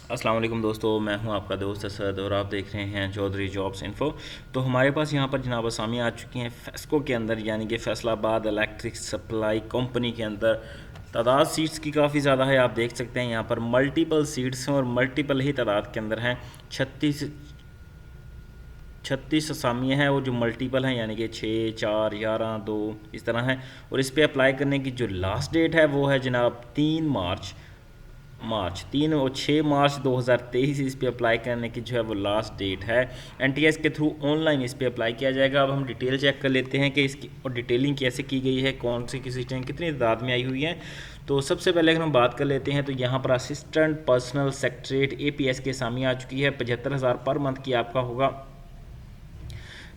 अस्सलाम वालेकुम दोस्तों, मैं हूं आपका दोस्त असद और आप देख रहे हैं चौधरी जॉब्स इन्फो। तो हमारे पास यहां पर जनाब असामी आ चुकी हैं फेस्को के अंदर, यानी कि फैसलाबाद इलेक्ट्रिक सप्लाई कंपनी के अंदर। तादाद सीट्स की काफ़ी ज़्यादा है, आप देख सकते हैं यहाँ पर मल्टीपल सीट्स हैं और मल्टीपल ही तादाद के अंदर हैं। 36 असामियाँ हैं और जो मल्टीपल हैं यानी कि 6, 4, 11, 2 इस तरह हैं। और इस पर अप्लाई करने की जो लास्ट डेट है वो है जनाब 3 और 6 मार्च 2023 इस पे अप्लाई करने की जो है वो लास्ट डेट है। एनटीएस के थ्रू ऑनलाइन इस पे अप्लाई किया जाएगा। अब हम डिटेल चेक कर लेते हैं कि इसकी और डिटेलिंग कैसे की गई है, कौन सी किसी टाइम कितनी तादाद में आई हुई है। तो सबसे पहले अगर हम बात कर लेते हैं तो यहाँ पर असिस्टेंट पर्सनल सेक्रेटरीट एपीएस की असामी आ चुकी है। 75,000 पर मंथ की आपका होगा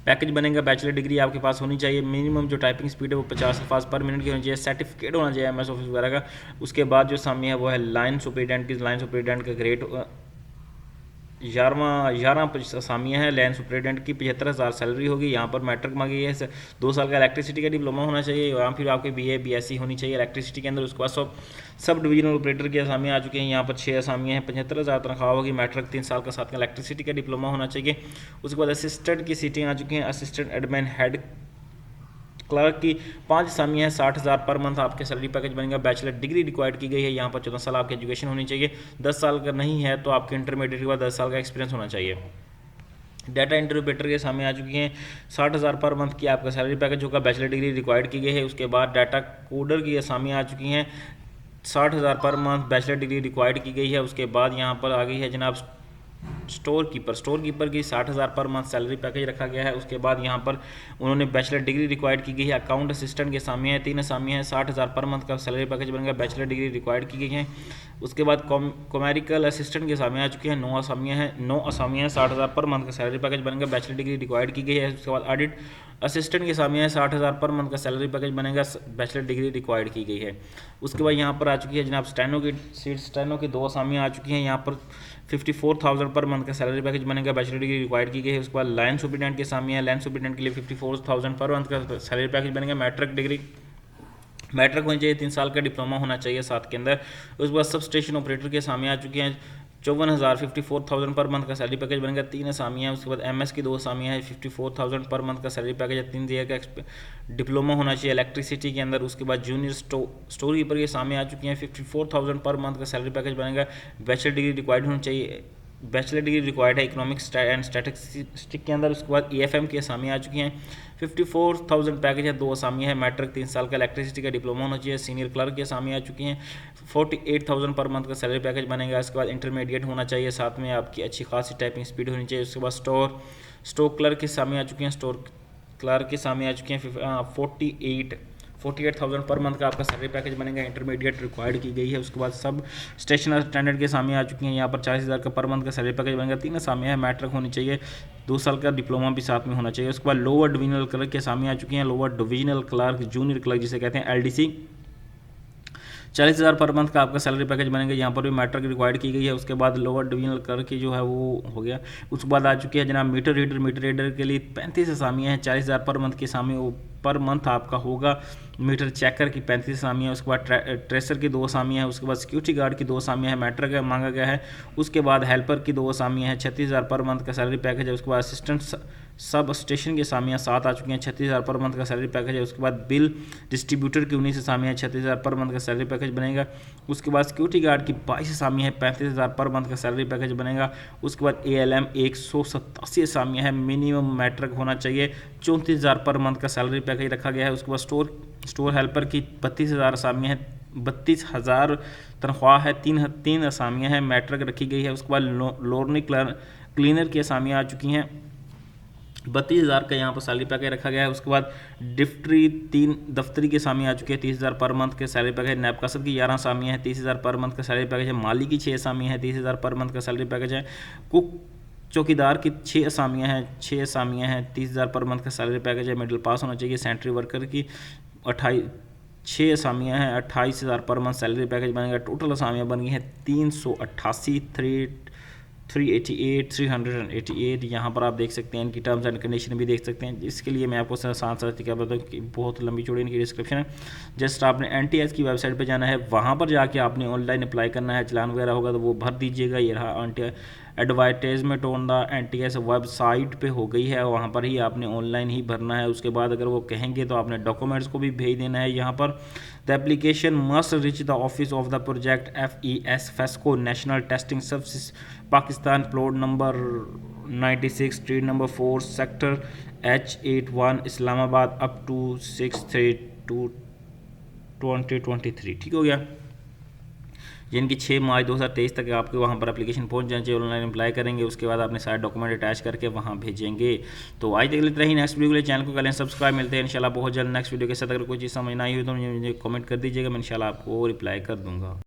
पैकेज बनेगा। बैचलर डिग्री आपके पास होनी चाहिए। मिनिमम जो टाइपिंग स्पीड है वो 50 अल्फाज पर मिनट की होनी चाहिए। सर्टिफिकेट होना चाहिए एमएस ऑफिस वगैरह का। उसके बाद जो सामने है वो है लाइन सुपरिटेंडेंट का ग्रेड 11 असामियाँ हैं। लैंड सुपरिटेंडेंट की 75,000 सैलरी होगी। यहाँ पर मैट्रिक मांगी है। 2 साल का इलेक्ट्रिसिटी का डिप्लोमा होना चाहिए या फिर आपके बीए बीएससी होनी चाहिए इलेक्ट्रिसिटी के अंदर। उसके बाद सब डिवीजनल ऑपरेटर की असामियाँ आ चुकी हैं। यहाँ पर 6 असामियाँ हैं। 75,000 तनख्वाह होगी। मैट्रिक 3 साल का साथ में इलेक्ट्रिसिटी का डिप्लोमा होना चाहिए। उसके बाद असिस्टेंट की सीटें आ चुकी हैं। असिस्टेंट एडमिन हेड क्लर्क की 5 असामियाँ हैं। 60,000 पर मंथ आपके सैलरी पैकेज बनेगा। बैचलर डिग्री रिक्वायर्ड की गई है। यहाँ पर 14 साल आपकी एजुकेशन होनी चाहिए। 10 साल का नहीं है तो आपके इंटरमीडिएट के बाद 10 साल का एक्सपीरियंस होना चाहिए। डाटा इंटरप्रेटर के सामने आ चुकी हैं। 60,000 पर मंथ की आपका सैलरी पैकेज होगा। बैचलर डिग्री रिक्वायर्ड की गई है। उसके बाद डाटा कोडर की असामियाँ आ चुकी हैं। 60,000 per month bachelor degree required की गई है। उसके बाद यहाँ पर आ गई है जनाब स्टोर कीपर की 60,000 पर मंथ सैलरी पैकेज रखा गया है। उसके बाद यहाँ पर उन्होंने बैचलर डिग्री रिक्वायर्ड की गई है। अकाउंट असिस्टेंट के सामने है। 3 असामियाँ हैं। 60,000 पर मंथ का सैलरी पैकेज बनेगा। बैचलर डिग्री रिक्वायर्ड की गई है। उसके बाद कॉमेरिकल असिस्टेंट के सामने आ चुके हैं। 9 असामियाँ हैं। 60,000 पर मंथ का सैलरी पैकेज बनेगा। बैचलर डिग्री रिक्वायर्ड की गई है। उसके बाद ऑडिट असिस्टेंट के सामने है। 60,000 पर मंथ का सैलरी पैकेज बनेगा। बैचलर डिग्री रिक्वायर्ड की गई है। उसके बाद यहाँ पर आ चुकी है जनाब स्टेनो की 2 असामियाँ आ चुकी हैं। यहाँ पर 54,000 पर मंथ का सैलरी पैकेज बनेगा। बैचलर डिग्री रिक्वायर्ड की गई है। उसके बाद लाइन सुपरिटेंडेंट के सामने है। लाइन सुपरिटेंडेंट के लिए 54,000 पर मंथ का सैलरी पैकेज बनेगा। मैट्रिक होनी चाहिए। 3 साल का डिप्लोमा होना चाहिए साथ के अंदर। उसके बाद सब स्टेशन ऑपरेटर के सामने आ चुके हैं। 54,000 पर मंथ का सैलरी पैकेज बनेगा। 3 असामियाँ हैं। उसके बाद एमएस की 2 असामियाँ हैं। 54,000 पर मंथ का सैलरी पैकेज है। 3 ईयर का डिप्लोमा होना चाहिए इलेक्ट्रिसिटी के अंदर। उसके बाद जूनियर स्टोर कीपर के सामने आ चुकी हैं। 54,000 पर मंथ का सैलरी पैकेज बनेगा। बैचलर डिग्री रिक्वायर्ड होनी चाहिए। बैचलर डिग्री रिक्वायर्ड है इकोनॉमिक्स एंड स्टैटिस्टिक्स के अंदर। उसके बाद ईएफएम की असामियाँ आ चुकी हैं। 54,000 पैकेज है। 2 असामियाँ हैं। मैट्रिक 3 साल का इलेक्ट्रिसिटी का डिप्लोमा होना चाहिए। सीनियर क्लर्क की असामियाँ आ चुकी हैं। 48,000 पर मंथ का सैलरी पैकेज बनेगा। इसके बाद इंटरमीडिएट होना चाहिए। साथ में आपकी अच्छी खासी टाइपिंग स्पीड होनी चाहिए। उसके बाद स्टोर क्लर्क के सामने आ चुके हैं। स्टोर क्लर्क के सामने आ चुके हैं। 48,000 पर मंथ का आपका सैलरी पैकेज बनेगा। इंटरमीडिएट रिक्वायर्ड की गई है। उसके बाद सब स्टेशन अटेंडेंट के सामने आ चुकी हैं। यहाँ पर 40,000 का पर मंथ का सैलरी पैकेज बनेगा। 3 सामने है। मैट्रिक होनी चाहिए। 2 साल का डिप्लोमा भी साथ में होना चाहिए। उसके बाद लोअर डिविजनल क्लर्क के सामने आ चुकी हैं। Lower divisional clerk junior clerk जिसे कहते हैं एलडीसी, 40,000 पर मंथ का आपका सैलरी पैकेज बनेगा। यहाँ पर भी मैट्रिक रिक्वायर्ड की गई है। उसके बाद लोअर डिविजनल क्लर्क की जो है वो हो गया। उसके बाद आ चुकी है जनाब मीटर रीडर के लिए 35 असामियाँ हैं। 40,000 पर मंथ के सामने पर मंथ आपका होगा। मीटर चेकर की 35 असामियाँ। उसके बाद ट्रेसर की 2 असामियाँ हैं। उसके बाद सिक्योरिटी गार्ड की 2 असामियाँ हैं। मैट्रिक मांगा गया है। उसके बाद हेल्पर की 2 असामियाँ हैं। 36,000 पर मंथ का सैलरी पैकेज है। उसके बाद असिस्टेंट सब स्टेशन की असामियाँ 7 आ चुकी हैं। 36,000 पर मंथ का सैलरी पैकेज है। उसके बाद बिल डिस्ट्रीब्यूटर की 19 असामियाँ हैं। 36,000 पर मंथ का सैलरी पैकेज बनेगा। उसके बाद सिक्योरिटी गार्ड की 22 असामियाँ हैं। 35,000 पर मंथ का सैलरी पैकेज बनेगा। उसके बाद ALM 187 असामियाँ हैं। मिनिमम मैट्रिक होना चाहिए। 34,000 पर मंथ का सैलरी पैकेज रखा गया है। उसके बाद स्टोर हेल्पर की 32,000 असामियाँ हैं। 32,000 तनख्वाह है। तीन असामियाँ हैं। मैट्रिक रखी गई है। उसके बाद लोरनी क्लीनर की असामियाँ आ चुकी हैं। 32,000 का यहाँ पर सैलरी पैकेज रखा गया है। उसके बाद दफ्तरी के सामने आ चुके हैं। 30,000 पर मंथ के सैलरी पैकेज। नैब कसब की 11 सामियाँ हैं। 30,000 पर मंथ का सैलरी पैकेज है। माली की 6 सामियाँ हैं। 30,000 पर मंथ का सैलरी पैकेज है। कुक चौकीदार की 6 असामियाँ हैं। 6 असामियाँ हैं। 30,000 पर मंथ का सैलरी पैकेज है। मिडिल पास होना चाहिए। सेंट्री वर्कर की 6 असामियाँ हैं। 28,000 पर मंथ सैलरी पैकेज बनेगा। टोटल असामियाँ बन गई हैं 388। 388 388 यहाँ पर आप देख सकते हैं, इनकी टर्म्स एंड कंडीशन भी देख सकते हैं। इसके लिए मैं आपको साथ साथ क्या बताऊँ कि बहुत लंबी चौड़ी इनकी डिस्क्रिप्शन है। जस्ट आपने NTS की वेबसाइट पे जाना है, वहाँ पर जाके आपने ऑनलाइन अप्लाई करना है, चलान वगैरह होगा तो वो भर दीजिएगा। ये रहा advertisement on the NTS website पे हो गई है, वहाँ पर ही आपने ऑनलाइन ही भरना है। उसके बाद अगर वो कहेंगे तो आपने डॉक्यूमेंट्स को भी भेज देना है। यहाँ पर the application must reach the office of the project FES FESCO national testing service Pakistan, plot number 96, street number 4, sector H81, Islamabad, up to 6/3/2023। ठीक हो गया। जिनकी 6 मार्च 2023 तक आपके वहाँ पर एप्लीकेशन पहुँच जाना चाहिए। ऑनलाइन अप्लाई करेंगे, उसके बाद आपने सारे डॉक्यूमेंट अटैच करके वहाँ भेजेंगे। तो आज तक लेते रही, नेक्स्ट वीडियो के लिए चैनल को कर लें सब्सक्राइब। मिलते हैं इंशाल्लाह बहुत जल्द नेक्स्ट वीडियो के साथ। अगर कोई चीज़ समझ ना आई हो तो मुझे कमेंट कर दीजिएगा, मैं इंशाल्लाह आपको रिप्लाई कर दूँगा।